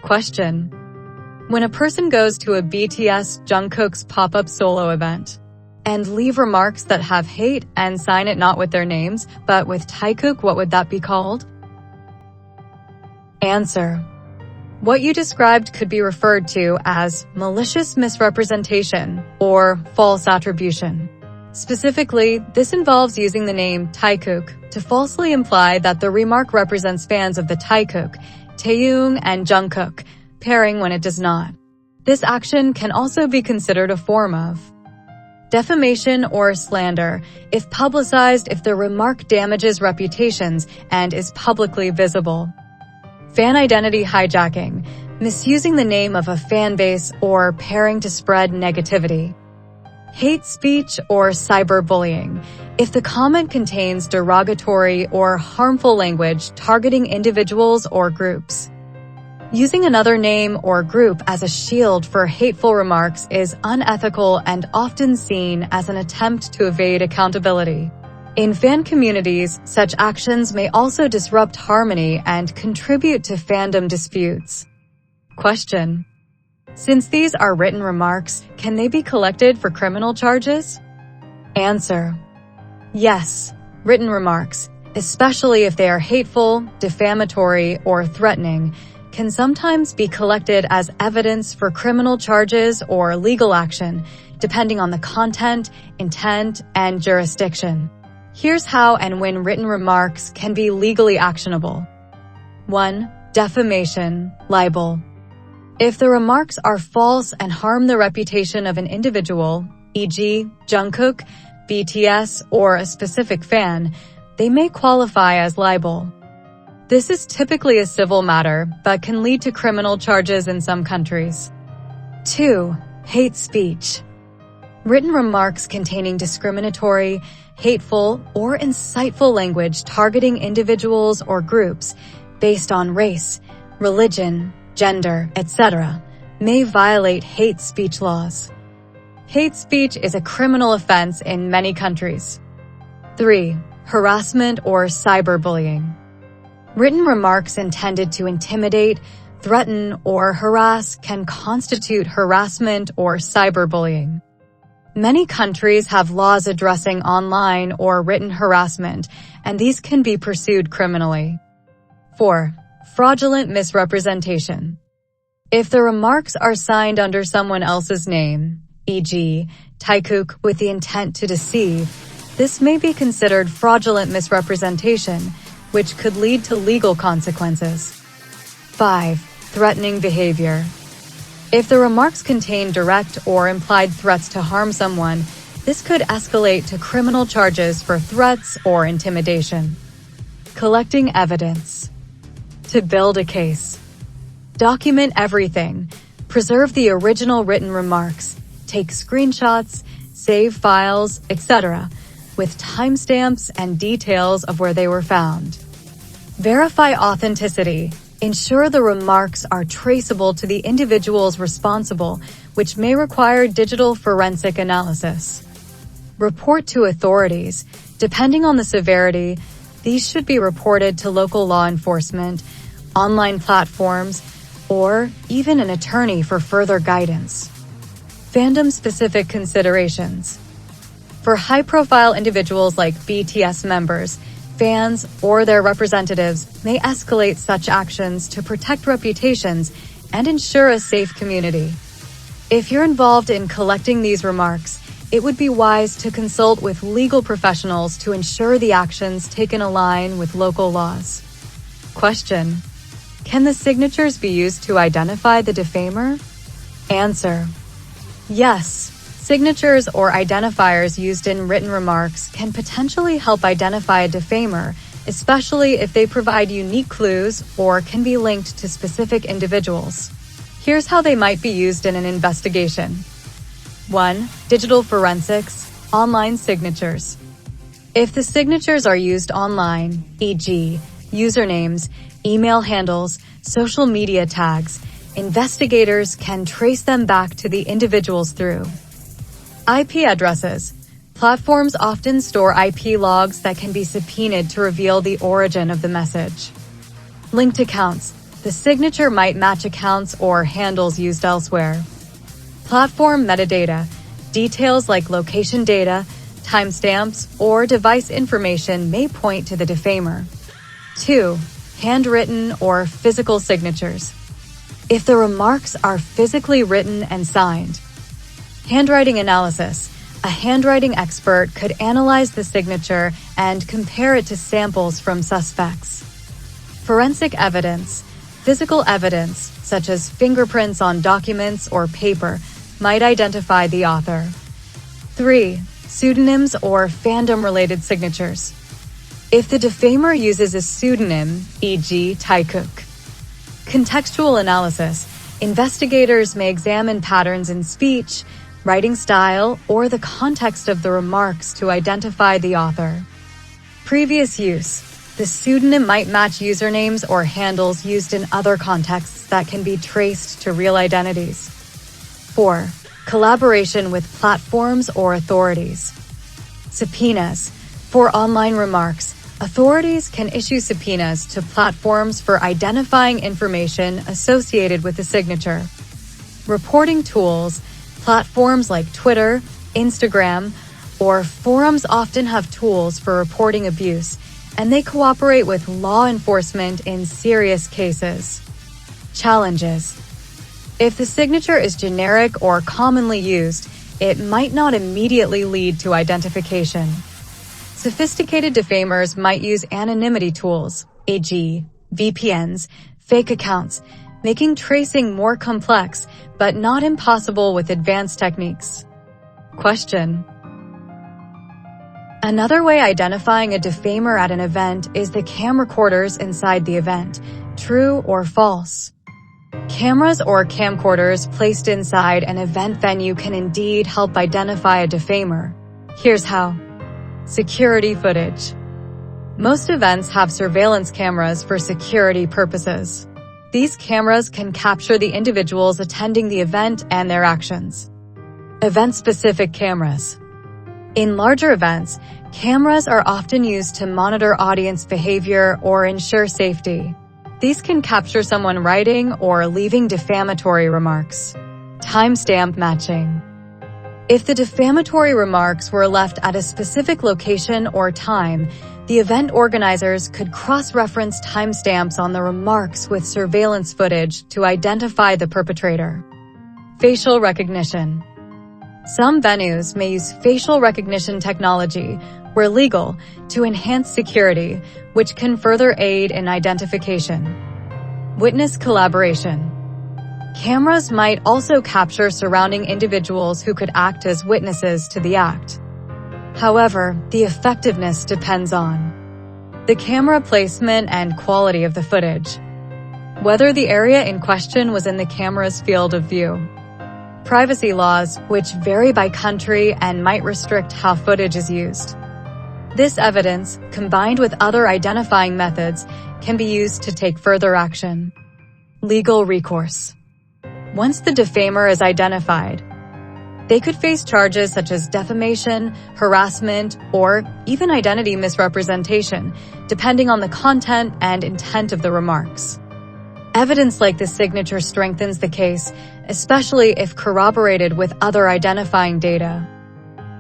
Question: when a person goes to a BTS Jungkook's pop-up solo event and leave remarks that have hate and sign it not with their names, but with Taehyung, what would that be called? Answer: what you described could be referred to as malicious misrepresentation or false attribution. Specifically, this involves using the name Taehyung to falsely imply that the remark represents fans of the Taehyung and Jungkook pairing when it does not. This action can also be considered a form of defamation or slander if publicized, if the remark damages reputations and is publicly visible. Fan identity hijacking, misusing the name of a fan base or pairing to spread negativity. Hate speech or cyberbullying, if the comment contains derogatory or harmful language targeting individuals or groups. Using another name or group as a shield for hateful remarks is unethical and often seen as an attempt to evade accountability. In fan communities, such actions may also disrupt harmony and contribute to fandom disputes. Question: since these are written remarks, can they be collected for criminal charges? Answer: yes, written remarks, especially if they are hateful, defamatory, or threatening, can sometimes be collected as evidence for criminal charges or legal action, depending on the content, intent, and jurisdiction. Here's how and when written remarks can be legally actionable. 1. Defamation, libel. If the remarks are false and harm the reputation of an individual, e.g., Jungkook, BTS, or a specific fan, they may qualify as libel. This is typically a civil matter, but can lead to criminal charges in some countries. 2. Hate speech. Written remarks containing discriminatory, hateful, or insightful language targeting individuals or groups based on race, religion, gender, etc., may violate hate speech laws. Hate speech is a criminal offense in many countries. 3. Harassment or cyberbullying. Written remarks intended to intimidate, threaten, or harass can constitute harassment or cyberbullying. Many countries have laws addressing online or written harassment, and these can be pursued criminally. 4. Fraudulent misrepresentation. If the remarks are signed under someone else's name, e.g., Taehyung, with the intent to deceive, this may be considered fraudulent misrepresentation, which could lead to legal consequences. 5. Threatening behavior. If the remarks contain direct or implied threats to harm someone, this could escalate to criminal charges for threats or intimidation. Collecting evidence. To build a case. Document everything. Preserve the original written remarks. Take screenshots, save files, etc., with timestamps and details of where they were found. Verify authenticity. Ensure the remarks are traceable to the individuals responsible, which may require digital forensic analysis. Report to authorities. Depending on the severity, these should be reported to local law enforcement, online platforms, or even an attorney for further guidance. Fandom-specific considerations. For high-profile individuals like BTS members, fans, or their representatives may escalate such actions to protect reputations and ensure a safe community. If you're involved in collecting these remarks, it would be wise to consult with legal professionals to ensure the actions taken align with local laws. Question: can the signatures be used to identify the defamer? Answer: yes. Signatures or identifiers used in written remarks can potentially help identify a defamer, especially if they provide unique clues or can be linked to specific individuals. Here's how they might be used in an investigation. 1. Digital forensics, online signatures. If the signatures are used online, e.g., usernames, email handles, social media tags, investigators can trace them back to the individuals through IP addresses. Platforms often store IP logs that can be subpoenaed to reveal the origin of the message. Linked accounts. the signature might match accounts or handles used elsewhere. Platform metadata, details like location data, timestamps, or device information may point to the defamer. 2. Handwritten or physical signatures. If the remarks are physically written and signed. Handwriting analysis. A handwriting expert could analyze the signature and compare it to samples from suspects. Forensic evidence. Physical evidence, such as fingerprints on documents or paper, might identify the author. 3. Pseudonyms or fandom-related signatures. If the defamer uses a pseudonym, e.g. Taehyung. Contextual analysis. Investigators may examine patterns in speech, writing style, or the context of the remarks to identify the author. Previous use. The pseudonym might match usernames or handles used in other contexts that can be traced to real identities. 4. Collaboration with platforms or authorities. Subpoenas. For online remarks, authorities can issue subpoenas to platforms for identifying information associated with the signature. Reporting tools. Platforms like Twitter, Instagram, or forums often have tools for reporting abuse, and they cooperate with law enforcement in serious cases. Challenges. If the signature is generic or commonly used, it might not immediately lead to identification. Sophisticated defamers might use anonymity tools, e.g., VPNs, fake accounts, making tracing more complex, but not impossible with advanced techniques. Question. Another way identifying a defamer at an event is the camrecorders inside the event, true or false. Cameras or camcorders placed inside an event venue can indeed help identify a defamer. Here's how. Security footage. Most events have surveillance cameras for security purposes. These cameras can capture the individuals attending the event and their actions. Event-specific cameras. In larger events, cameras are often used to monitor audience behavior or ensure safety. These can capture someone writing or leaving defamatory remarks. Timestamp matching. If the defamatory remarks were left at a specific location or time, the event organizers could cross-reference timestamps on the remarks with surveillance footage to identify the perpetrator. Facial recognition. Some venues may use facial recognition technology, where legal, to enhance security, which can further aid in identification. Witness collaboration. Cameras might also capture surrounding individuals who could act as witnesses to the act. However, the effectiveness depends on the camera placement and quality of the footage, whether the area in question was in the camera's field of view, privacy laws, which vary by country and might restrict how footage is used. This evidence, combined with other identifying methods, can be used to take further action. Legal recourse. Once the defamer is identified, they could face charges such as defamation, harassment, or even identity misrepresentation, depending on the content and intent of the remarks. Evidence like the signature strengthens the case, especially if corroborated with other identifying data.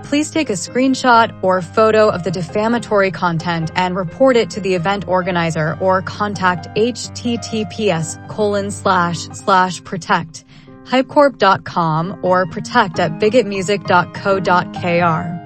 Please take a screenshot or photo of the defamatory content and report it to the event organizer or contact https://protect hybecorp.com or protect@bigetmusic.co.kr.